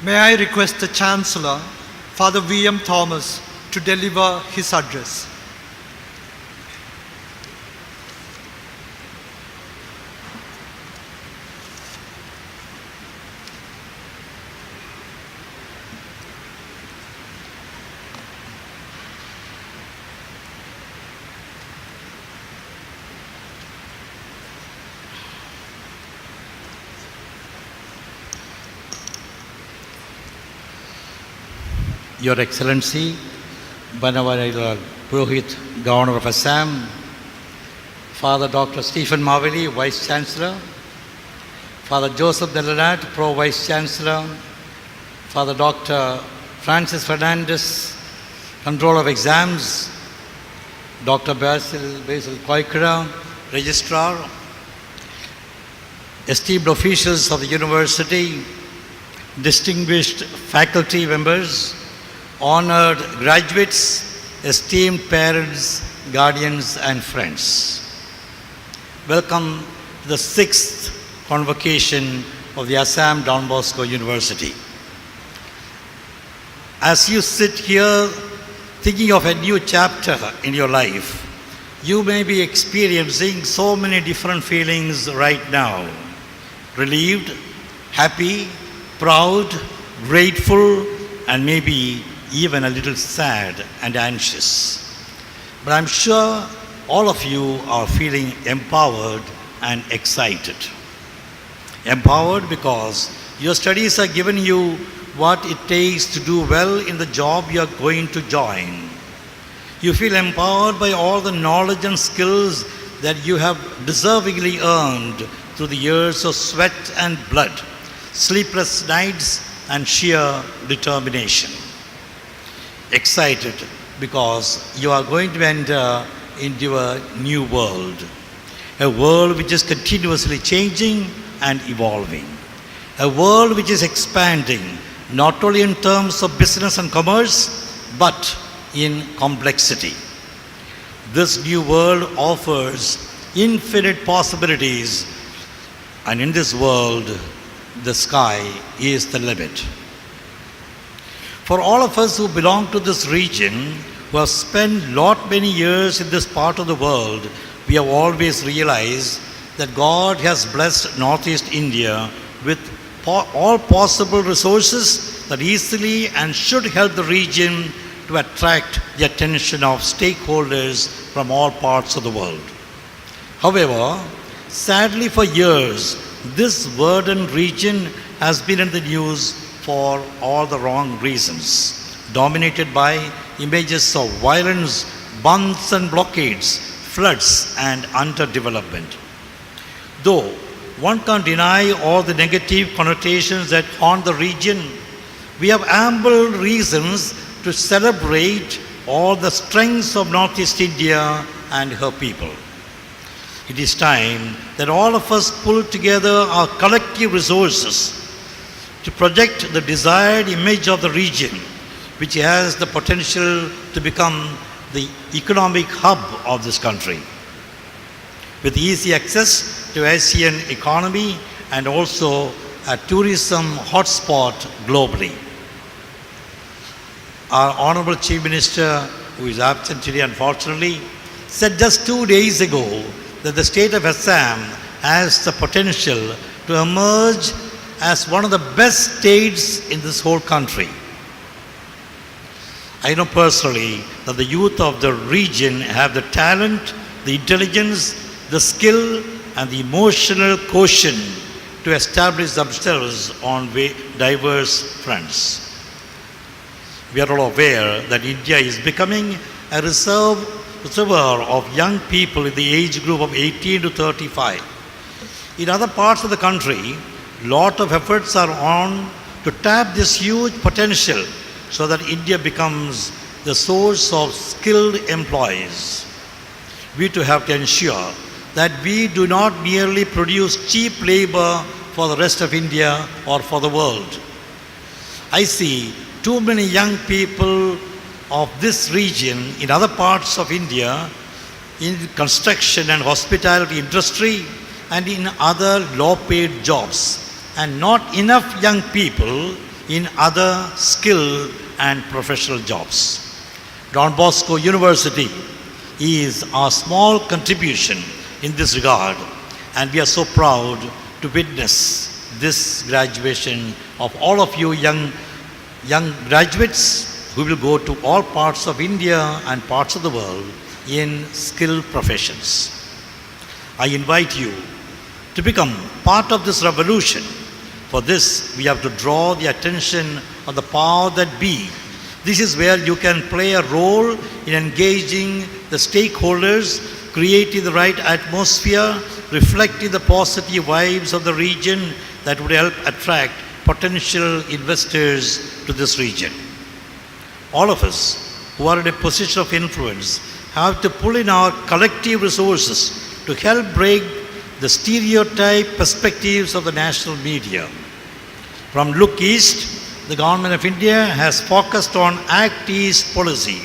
May I request the Chancellor, Father V.M. Thomas, to deliver his address. Your Excellency, Banavarila Purohit, Governor of Assam, Father Dr. Stephen Mavili, Vice Chancellor, Father Joseph Delanat, Pro Vice Chancellor, Father Dr. Francis Fernandez, Controller of Exams, Dr. Basil Koikura, Registrar, esteemed officials of the University, distinguished faculty members, honored graduates, esteemed parents, guardians, and friends. Welcome to the 6th convocation of the Assam Don Bosco University. As you sit here thinking of a new chapter in your life, you may be experiencing so many different feelings right now. Relieved, happy, proud, grateful, and maybe even a little sad and anxious. But I'm sure all of you are feeling empowered and excited. Empowered because your studies are giving you what it takes to do well in the job you are going to join. You feel empowered by all the knowledge and skills that you have deservingly earned through the years of sweat and blood, sleepless nights, and sheer determination. Excited because you are going to enter into a new world, a world which is continuously changing and evolving, a world which is expanding not only in terms of business and commerce, but in complexity. This new world offers infinite possibilities, and in this world, the sky is the limit. For all of us who belong to this region, who have spent many years in this part of the world, we have always realized that God has blessed Northeast India with all possible resources that easily and should help the region to attract the attention of stakeholders from all parts of the world. However, sadly for years, this verdant region has been in the news for all the wrong reasons, dominated by images of violence, bunds and blockades, floods and underdevelopment. Though one can't deny all the negative connotations that haunt the region, we have ample reasons to celebrate all the strengths of Northeast India and her people. It is time that all of us pull together our collective resources to project the desired image of the region, which has the potential to become the economic hub of this country, with easy access to Asian economy and also a tourism hotspot globally. Our Honorable Chief Minister, who is absent today unfortunately, said just 2 days ago that the state of Assam has the potential to emerge as one of the best states in this whole country. I know personally that the youth of the region have the talent, the intelligence, the skill, and the emotional quotient to establish themselves on diverse fronts. We are all aware that India is becoming a reservoir of young people in the age group of 18 to 35. In other parts of the country, lot of efforts are on to tap this huge potential so that India becomes the source of skilled employees. We too have to ensure that we do not merely produce cheap labor for the rest of India or for the world. I see too many young people of this region in other parts of India in construction and hospitality industry and in other low-paid jobs, and not enough young people in other skill and professional jobs. Don Bosco University is our small contribution in this regard, and we are so proud to witness this graduation of all of you young graduates who will go to all parts of India and parts of the world in skilled professions. I invite you to become part of this revolution. For this, we have to draw the attention of the power that be. This is where you can play a role in engaging the stakeholders, creating the right atmosphere, reflecting the positive vibes of the region that would help attract potential investors to this region. All of us who are in a position of influence have to pull in our collective resources to help break the stereotype perspectives of the national media. From Look East, the Government of India has focused on Act East policy,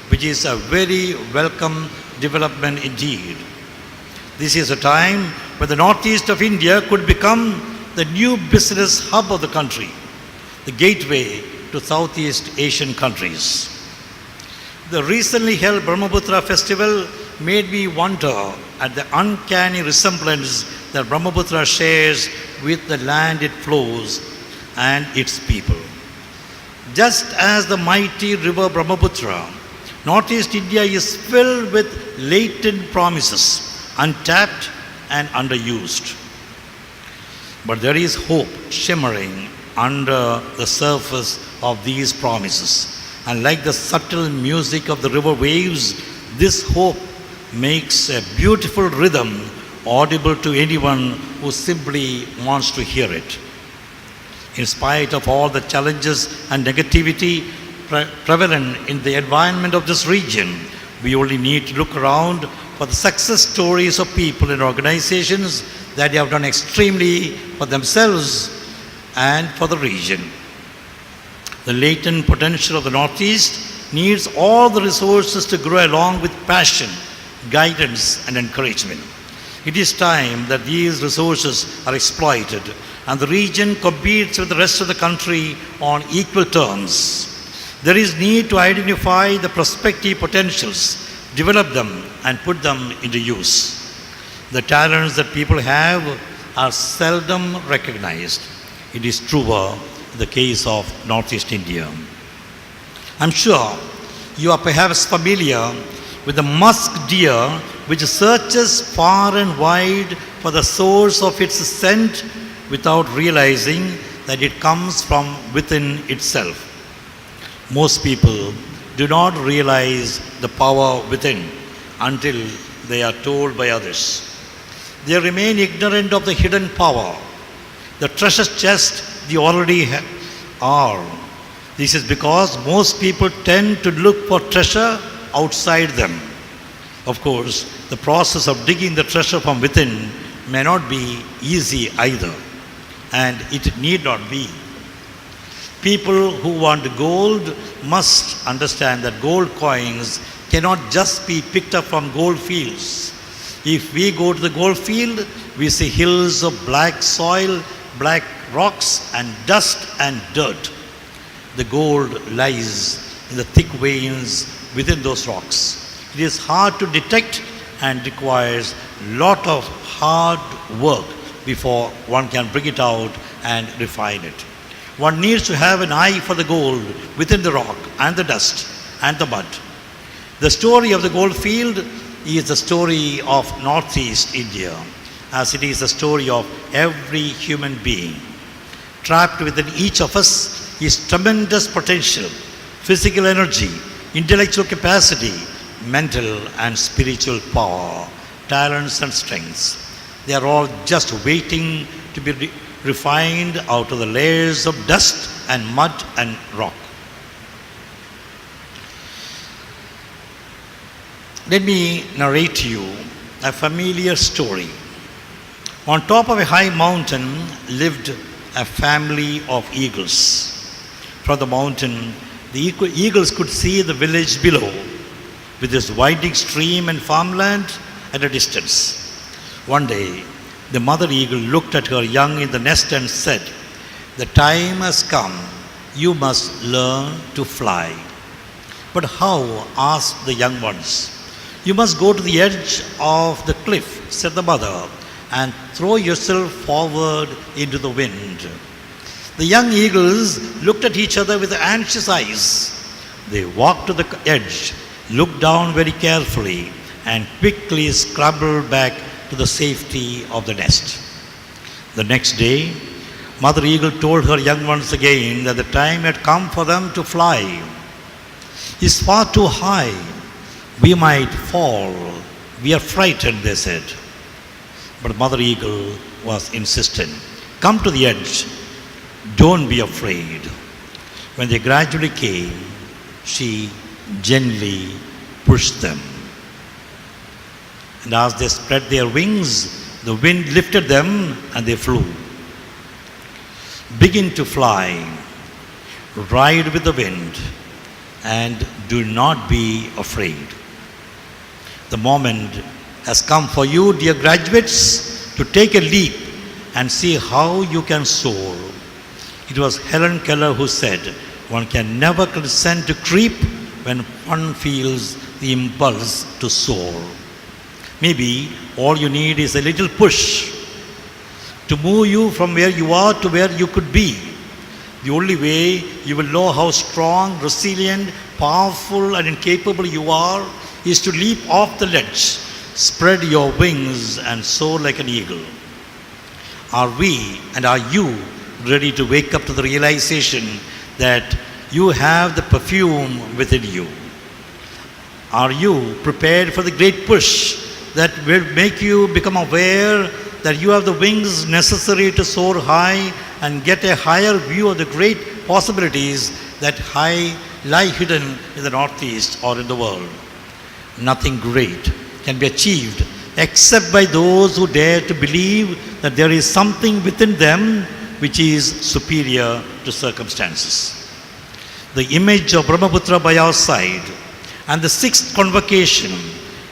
which is a very welcome development indeed. This is a time when the northeast of India could become the new business hub of the country, the gateway to Southeast Asian countries. The recently held Brahmaputra festival made me wonder at the uncanny resemblance that Brahmaputra shares with the land it flows and its people. Just as the mighty river Brahmaputra, Northeast India is filled with latent promises, untapped and underused. But there is hope shimmering under the surface of these promises. And like the subtle music of the river waves, this hope makes a beautiful rhythm audible to anyone who simply wants to hear it. In spite of all the challenges and negativity prevalent in the environment of this region, we only need to look around for the success stories of people and organizations that have done extremely for themselves and for the region. The latent potential of the Northeast needs all the resources to grow along with passion, guidance, and encouragement. It is time that these resources are exploited and the region competes with the rest of the country on equal terms. There is need to identify the prospective potentials, develop them, and put them into use. The talents that people have are seldom recognized. It is truer in the case of Northeast India. I'm sure you are perhaps familiar with the musk deer, which searches far and wide for the source of its scent without realizing that it comes from within itself. Most people do not realize the power within until they are told by others. They remain ignorant of the hidden power, the treasure chest they already are. This is because most people tend to look for treasure outside them. Of course, the process of digging the treasure from within may not be easy either, and it need not be. People who want gold must understand that gold coins cannot just be picked up from gold fields. If we go to the gold field, we see hills of black soil, black rocks, and dust and dirt. The gold lies in the thick veins within those rocks. It is hard to detect and requires a lot of hard work before one can bring it out and refine it. One needs to have an eye for the gold within the rock and the dust and the mud. The story of the gold field is the story of Northeast India, as it is the story of every human being. Trapped within each of us is tremendous potential, physical energy, intellectual capacity, mental and spiritual power, talents and strengths. They are all just waiting to be refined out of the layers of dust and mud and rock. Let me narrate to you a familiar story. On top of a high mountain lived a family of eagles. From the mountain, the eagles could see the village below, with its winding stream and farmland at a distance. One day, the mother eagle looked at her young in the nest and said, "The time has come you must learn to fly. But how? Asked the young ones. You must go to the edge of the cliff, said the mother, and throw yourself forward into the wind. The young eagles looked at each other with anxious eyes. They walked to the edge, looked down very carefully, and quickly scrambled back to the safety of the nest. The next day, Mother Eagle told her young ones again that the time had come for them to fly. It's far too high. We might fall. We are frightened, they said. But Mother Eagle was insistent. Come to the edge. Don't be afraid. When they gradually came, she gently pushed them. And as they spread their wings, the wind lifted them and they flew. Begin to fly. Ride with the wind and do not be afraid. The moment has come for you, dear graduates, to take a leap and see how you can soar. It was Helen Keller who said, one can never consent to creep when one feels the impulse to soar. Maybe all you need is a little push to move you from where you are to where you could be. The only way you will know how strong, resilient, powerful, and incapable you are is to leap off the ledge, spread your wings, and soar like an eagle. Are we and are you ready to wake up to the realization that you have the perfume within you? Are you prepared for the great push that will make you become aware that you have the wings necessary to soar high and get a higher view of the great possibilities that lie hidden in the Northeast or in the world? Nothing great can be achieved except by those who dare to believe that there is something within them which is superior to circumstances. The image of Brahmaputra by our side and the sixth convocation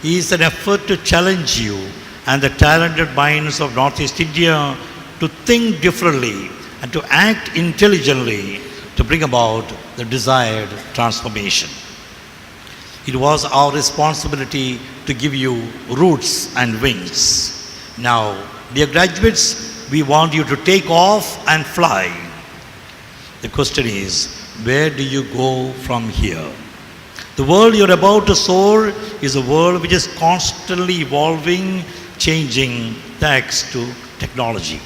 is an effort to challenge you and the talented minds of Northeast India to think differently and to act intelligently to bring about the desired transformation. It was our responsibility to give you roots and wings. Now, dear graduates, we want you to take off and fly. The question is, where do you go from here? The world you're about to soar is a world which is constantly evolving, changing thanks to technology.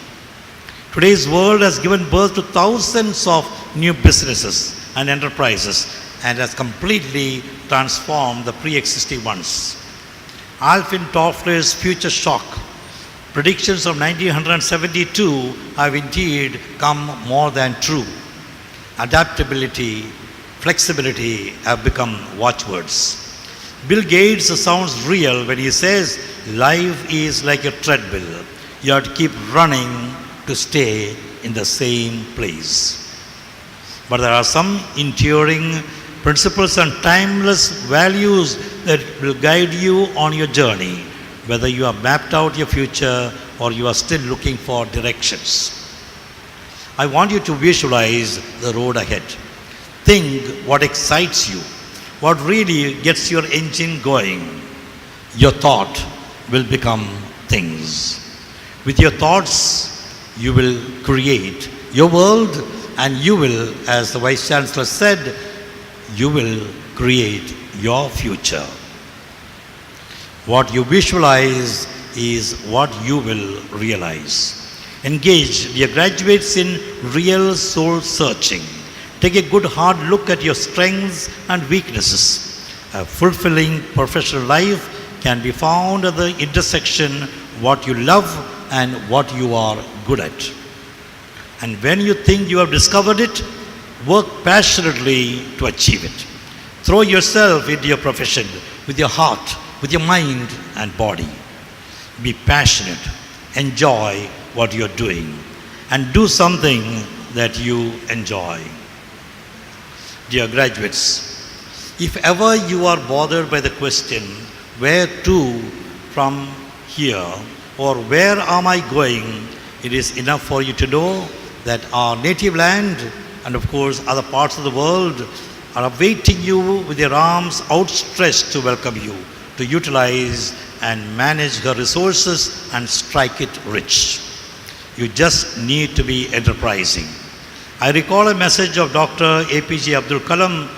Today's world has given birth to thousands of new businesses and enterprises and has completely transformed the pre-existing ones. Alvin Toffler's future shock predictions of 1972 have indeed come more than true. Adaptability, flexibility have become watchwords. Bill Gates sounds real when he says, life is like a treadmill. You have to keep running to stay in the same place. But there are some enduring principles and timeless values that will guide you on your journey, whether you have mapped out your future or you are still looking for directions. I want you to visualize the road ahead. Think what excites you, what really gets your engine going. Your thought will become things. With your thoughts, you will create your world, and you will, as the Vice Chancellor said, you will create your future. What you visualize is what you will realize. Engage, dear graduates, in real soul searching. Take a good hard look at your strengths and weaknesses. A fulfilling professional life can be found at the intersection of what you love and what you are good at. And when you think you have discovered it, work passionately to achieve it. Throw yourself into your profession with your heart, with your mind and body. Be passionate. Enjoy what you're doing. And do something that you enjoy. Dear graduates, if ever you are bothered by the question, where to from here, or where am I going, it is enough for you to know that our native land and of course other parts of the world are awaiting you with their arms outstretched to welcome you, to utilize and manage her resources and strike it rich. You just need to be enterprising. I recall a message of Dr. APJ Abdul Kalam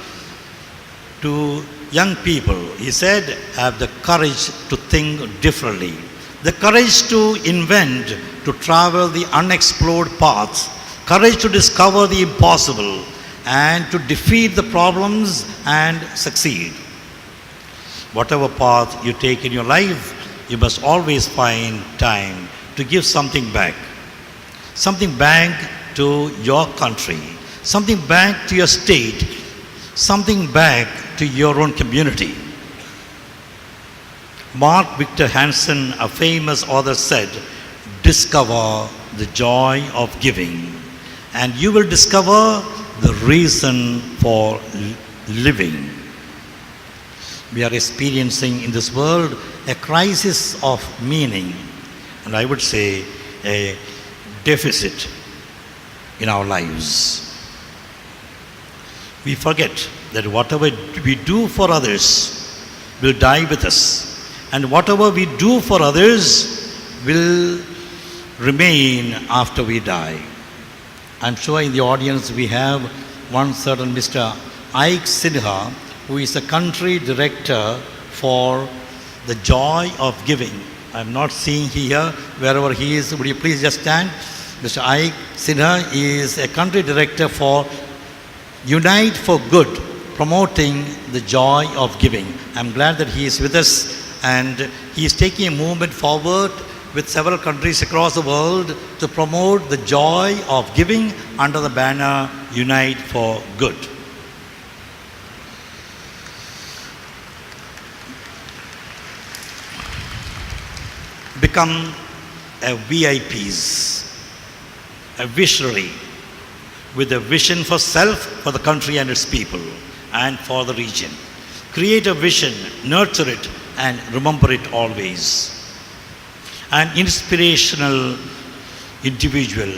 to young people. He said, have the courage to think differently, the courage to invent, to travel the unexplored paths, courage to discover the impossible, and to defeat the problems and succeed. Whatever path you take in your life, you must always find time to give something back to your country, something back to your state, something back to your own community. Mark Victor Hansen, a famous author, said, discover the joy of giving, and you will discover the reason for living. We are experiencing in this world a crisis of meaning, and I would say a deficit in our lives. We forget that whatever we do for others will die with us, and whatever we do for others will remain after we die. I'm sure in the audience we have one certain Mr. Ike Sinha, who is the country director for the Joy of Giving. I'm not seeing here, wherever he is, would you please just stand? Mr. Ike Sinha is a country director for Unite for Good, promoting the joy of giving. I'm glad that he is with us, and he is taking a movement forward with several countries across the world to promote the joy of giving under the banner Unite for Good. Become a VIPs, a visionary with a vision for self, for the country and its people, and for the region. Create a vision, nurture it, and remember it always. An inspirational individual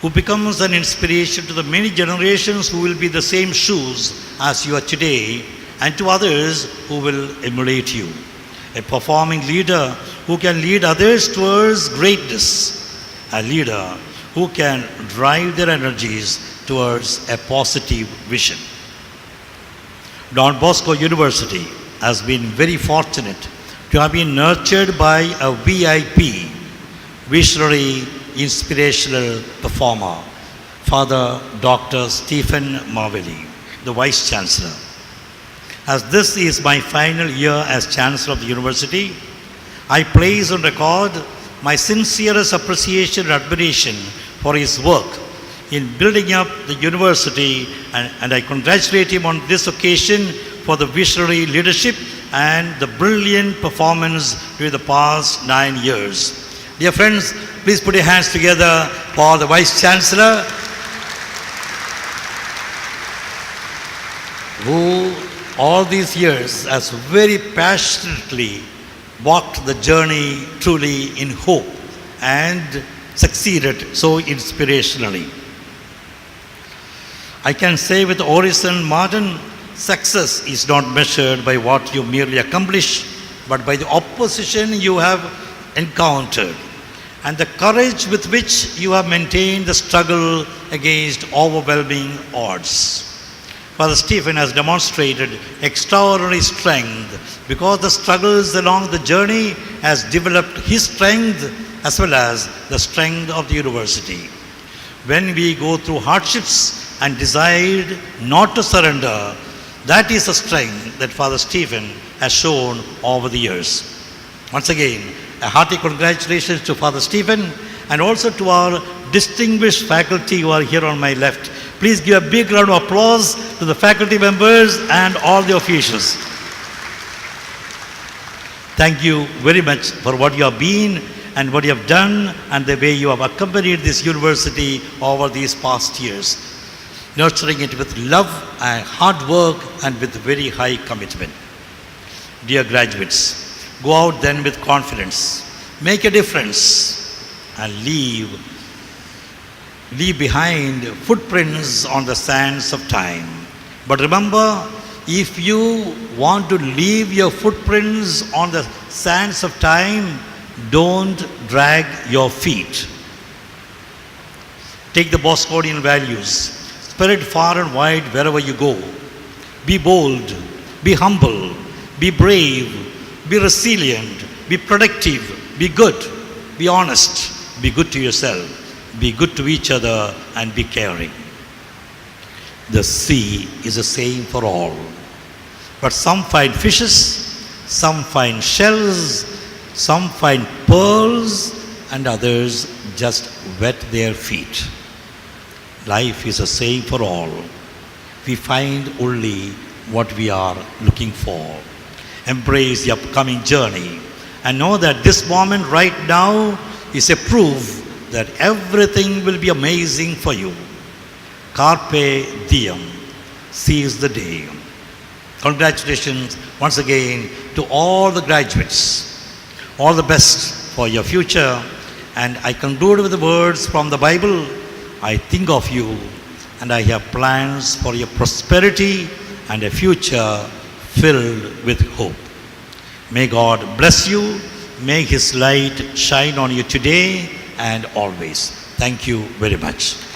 who becomes an inspiration to the many generations who will be the same shoes as you are today, and to others who will emulate you. A performing leader who can lead others towards greatness. A leader who can drive their energies towards a positive vision. Don Bosco University has been very fortunate to have been nurtured by a VIP, visionary, inspirational performer, Father Dr. Stephen Marvelli, the Vice Chancellor. As this is my final year as Chancellor of the University, I place on record my sincerest appreciation and admiration for his work in building up the university, and I congratulate him on this occasion for the visionary leadership and the brilliant performance during the past 9 years. Dear friends, please put your hands together for the Vice Chancellor, who all these years has very passionately walked the journey truly in hope and succeeded so inspirationally. I can say with Orison Martin, success is not measured by what you merely accomplish, but by the opposition you have encountered and the courage with which you have maintained the struggle against overwhelming odds. Father Stephen has demonstrated extraordinary strength because the struggles along the journey has developed his strength as well as the strength of the university. When we go through hardships and decide not to surrender, that is the strength that Father Stephen has shown over the years. Once again, a hearty congratulations to Father Stephen and also to our distinguished faculty who are here on my left. Please give a big round of applause to the faculty members and all the officials. Thank you very much for what you have been and what you have done and the way you have accompanied this university over these past years, nurturing it with love and hard work and with very high commitment. Dear graduates, go out then with confidence, make a difference, and leave leave behind footprints on the sands of time. But remember, if you want to leave your footprints on the sands of time, don't drag your feet. Take the Boscodian values. Spread far and wide wherever you go. Be bold, be humble, be brave, be resilient, be productive, be good, be honest, be good to yourself, be good to each other, and be caring. The sea is the same for all. But some find fishes, some find shells, some find pearls, and others just wet their feet. Life is the same for all. We find only what we are looking for. Embrace the upcoming journey and know that this moment right now is a proof that everything will be amazing for you. Carpe diem. Seize the day. Congratulations once again to all the graduates. All the best for your future. And I conclude with the words from the Bible. I think of you and I have plans for your prosperity and a future filled with hope. May God bless you. May His light shine on you today and always. Thank you very much.